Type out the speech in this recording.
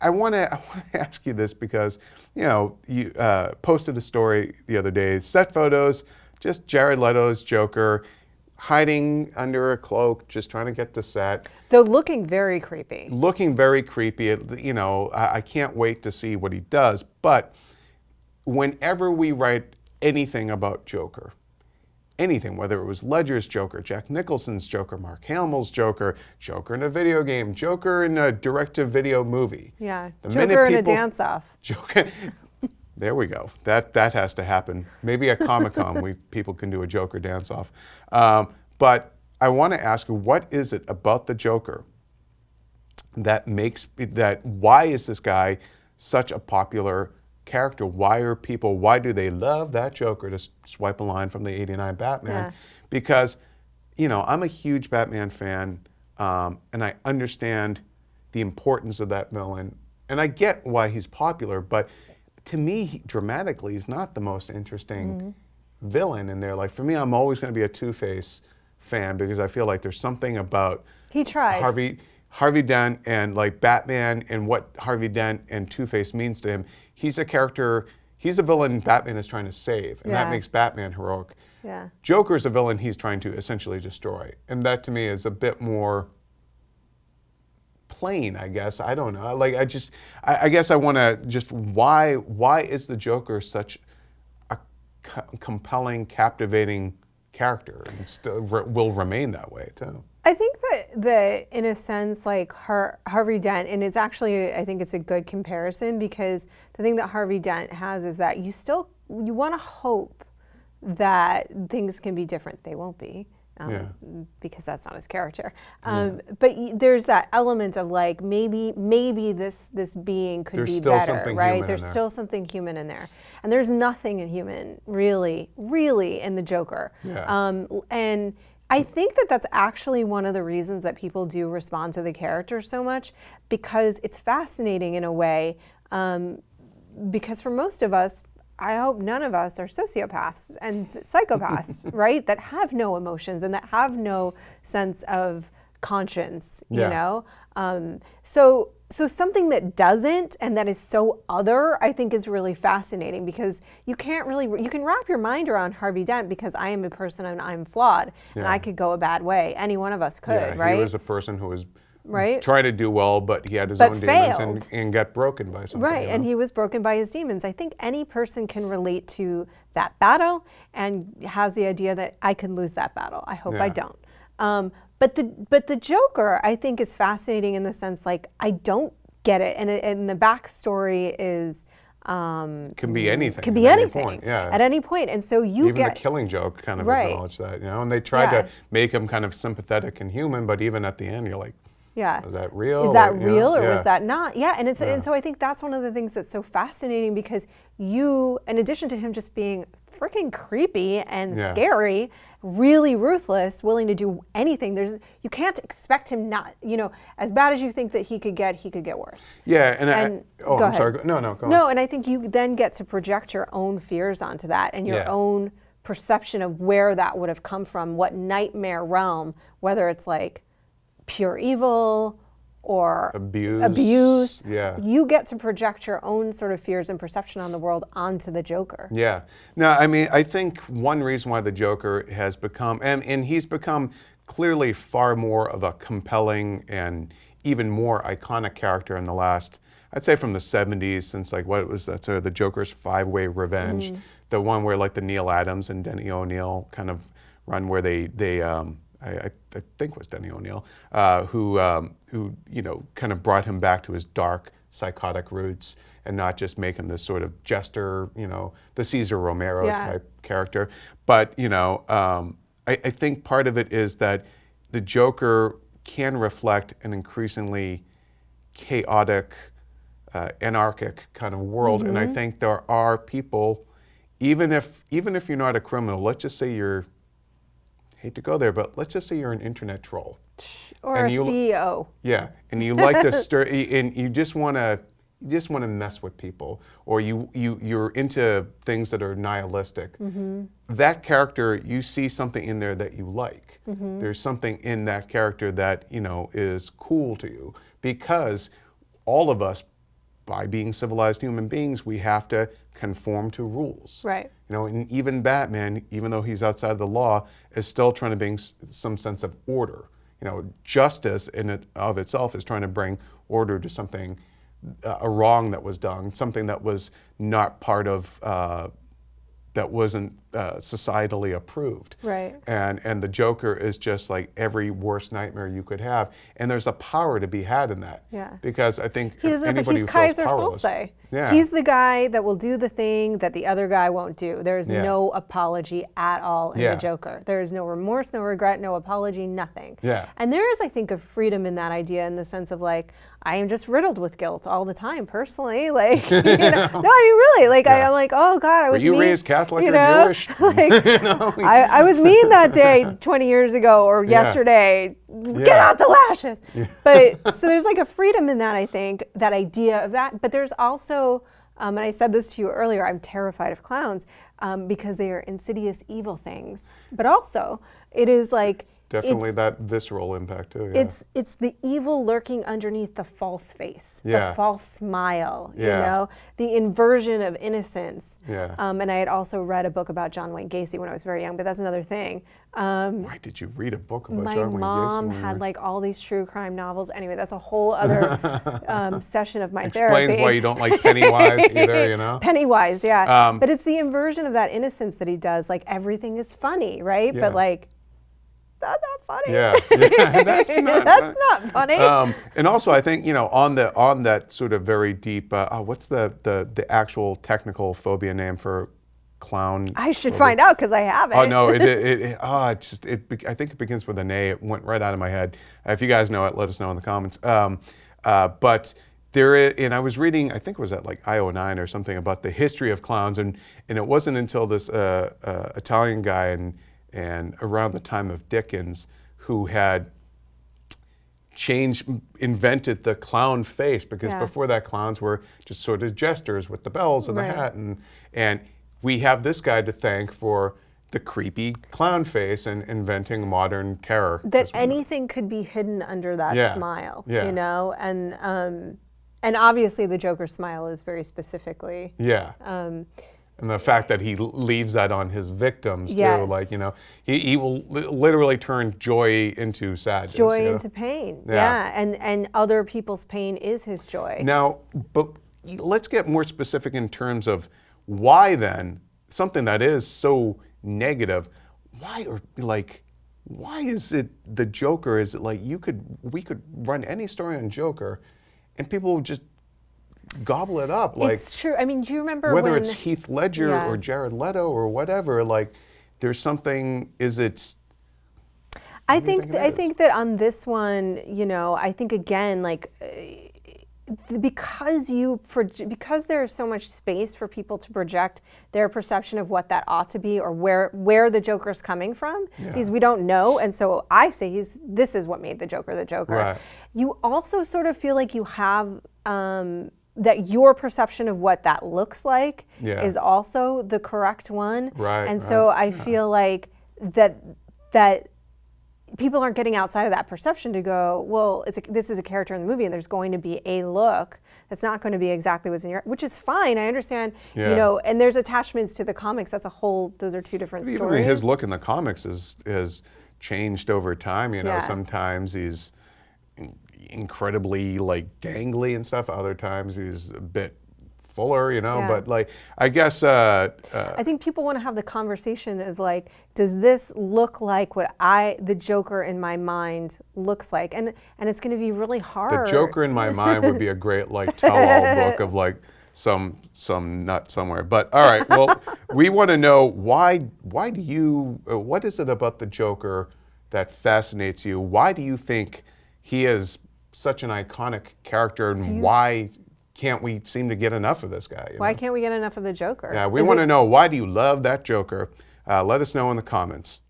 I want to ask you this because, you posted a story the other day, set photos, just Jared Leto's Joker, hiding under a cloak, just trying to get to set. Though looking very creepy. Looking very creepy. I can't wait to see what he does. But whenever we write anything about Joker, anything, whether it was Ledger's Joker, Jack Nicholson's Joker, Mark Hamill's Joker, Joker in a video game, Joker in a direct-to-video movie. Yeah, Joker in a dance-off. Joker, there we go. That has to happen. Maybe at Comic-Con, people can do a Joker dance-off. But I want to ask you, what is it about the Joker why is this guy such a popular character? Why do they love that Joker? To swipe a line from the '89 Batman. Yeah. Because, I'm a huge Batman fan, and I understand the importance of that villain. And I get why he's popular, but to me, dramatically, he's not the most interesting villain in there. Like, for me, I'm always going to be a Two-Face fan because I feel like there's something about he tried. Harvey Dent and like Batman and what Harvey Dent and Two-Face means to him. He's a character, he's a villain Batman is trying to save, and that makes Batman heroic. Yeah. Joker's a villain he's trying to essentially destroy. And that to me is a bit more plain, I guess. I don't know. Like, I guess I want to just, why is the Joker such a compelling, captivating character and still will remain that way too? I think that in a sense, like Harvey Dent, and it's actually, I think it's a good comparison because the thing that Harvey Dent has is that you want to hope that things can be different. They won't be. Because that's not his character. But there's that element of like maybe this being could be better, right? There's still something human in there, and there's nothing human really in the Joker. And I think that's actually one of the reasons that people do respond to the character so much, because it's fascinating in a way. Because for most of us, I hope none of us are sociopaths and psychopaths, right? That have no emotions and that have no sense of conscience, you know? So something that doesn't and that is so other, I think is really fascinating because you can wrap your mind around Harvey Dent because I am a person and I'm flawed and I could go a bad way. Any one of us could, right? He was a person who was trying to do well, but he had his own demons and got broken by something. Right, and he was broken by his demons. I think any person can relate to that battle and has the idea that I can lose that battle. I hope I don't. But the Joker, I think, is fascinating in the sense, like, I don't get it. And the backstory is... can be anything. Can be anything. Point, at any point. And so even the Killing Joke kind of acknowledged that, and they tried to make him kind of sympathetic and human, but even at the end, you're like, was that real? Is that real or was that not? Yeah, and so I think that's one of the things that's so fascinating because in addition to him just being freaking creepy and scary, really ruthless, willing to do anything, you can't expect him not, as bad as you think that he could get worse. Yeah, I'm sorry. No, go on. No, and I think you then get to project your own fears onto that and your own perception of where that would have come from, what nightmare realm, whether it's like pure evil or abuse. You get to project your own sort of fears and perception on the world onto the Joker. Yeah. No, I mean, I think one reason why the Joker has become, and he's become clearly far more of a compelling and even more iconic character in the last, I'd say from the 70s, since like what was that? So the Joker's Five-Way Revenge, the one where like the Neil Adams and Denny O'Neil kind of run where they I think it was Denny O'Neil, who kind of brought him back to his dark, psychotic roots and not just make him this sort of jester, the Cesar Romero type character. But, I think part of it is that the Joker can reflect an increasingly chaotic, anarchic kind of world. And I think there are people, even if you're not a criminal, let's just say hate to go there, but let's just say you're an internet troll. Or a CEO. Yeah, and you like to stir, and you just want to mess with people, or you're into things that are nihilistic. That character, you see something in there that you like. There's something in that character that is cool to you, because all of us by being civilized human beings, we have to conform to rules. Right. You know, and even Batman, even though he's outside of the law, is still trying to bring some sense of order. You know, justice in it of itself is trying to bring order to something, a wrong that was done, something that was not part of, that wasn't societally approved. Right. And the Joker is just like every worst nightmare you could have. And there's a power to be had in that. Yeah. Because I think He doesn't, but anybody he's who feels Kaiser powerless. Soze. Yeah. He's the guy that will do the thing that the other guy won't do. There is Yeah. no apology at all in Yeah. the Joker. There is no remorse, no regret, no apology, nothing. Yeah. And there is, I think, a freedom in that idea in the sense of like, I am just riddled with guilt all the time, personally. Like, you know, no, I mean, really. Like, Yeah. I'm like, oh God, I was Were you mean, raised Catholic you or know? Jewish? Like, I was mean that day 20 years ago or yesterday. Get Yeah. out the lashes. But so there's like a freedom in that, I think, that idea of that. But there's also, and I said this to you earlier, I'm terrified of clowns because they are insidious evil things. But also, it is like Definitely that visceral impact too. Yeah. it's the evil lurking underneath the false face, Yeah. the false smile, Yeah. you know, the inversion of innocence. Yeah. And I had also read a book about John Wayne Gacy when I was very young, but that's another thing. Why did you read a book about My John Wayne Gacy? mom when you had were- like all these true crime novels. Anyway, that's a whole other session of my Explains therapy. why you don't like Pennywise either, you know? Pennywise, yeah. But it's the inversion of that innocence that he does. Like everything is funny, right? Yeah. But like, that's not funny. Yeah, yeah, that's not. That's not funny. And also, I think on that sort of very deep. What's the actual technical phobia name for clown? I should phobia? Find out because I haven't. Oh no! I think it begins with an A. It went right out of my head. If you guys know it, let us know in the comments. But there is, and I was reading, I think it was at like IO9 or something about the history of clowns, and it wasn't until this Italian guy and around the time of Dickens who had invented the clown face, because before that clowns were just sort of jesters with the bells and the hat, and we have this guy to thank for the creepy clown face and inventing modern terror. That anything could be hidden under that smile, Yeah. you know, and obviously the Joker smile is very specifically. Yeah. And the fact that he leaves that on his victims too, Yes. like he will literally turn joy into sadness. Joy into pain, Yeah. and other people's pain is his joy. Now, but let's get more specific in terms of why then something that is so negative, why is it the Joker? Is it like we could run any story on Joker, and people would just gobble it up? Like, It's true. I mean, do you remember whether when, it's Heath Ledger Yeah. or Jared Leto or whatever? Like, there's something. Is it? I do you think think it I is? think that on this one, I think again, like because there's so much space for people to project their perception of what that ought to be or where the Joker's coming from, because we don't know, and so I say this is what made the Joker the Joker. Right. You also sort of feel like you have that your perception of what that looks like is also the correct one, Right, and so I feel like that people aren't getting outside of that perception to go, well, this is a character in the movie and there's going to be a look that's not going to be exactly what's in your, which is fine. I understand, and there's attachments to the comics. Those are two different stories. Even his look in the comics is changed over time. Sometimes he's incredibly like gangly and stuff. Other times he's a bit fuller, but like, I guess I think people want to have the conversation of like, does this look like what the Joker in my mind looks like? And it's going to be really hard. The Joker in my mind would be a great like tell-all book of like some nut somewhere. But all right, well, we want to know why do you, what is it about the Joker that fascinates you? Why do you think he is such an iconic character, and why can't we seem to get enough of this guy? Why can't we get enough of the Joker? Yeah, we want to know, why do you love that Joker? Let us know in the comments.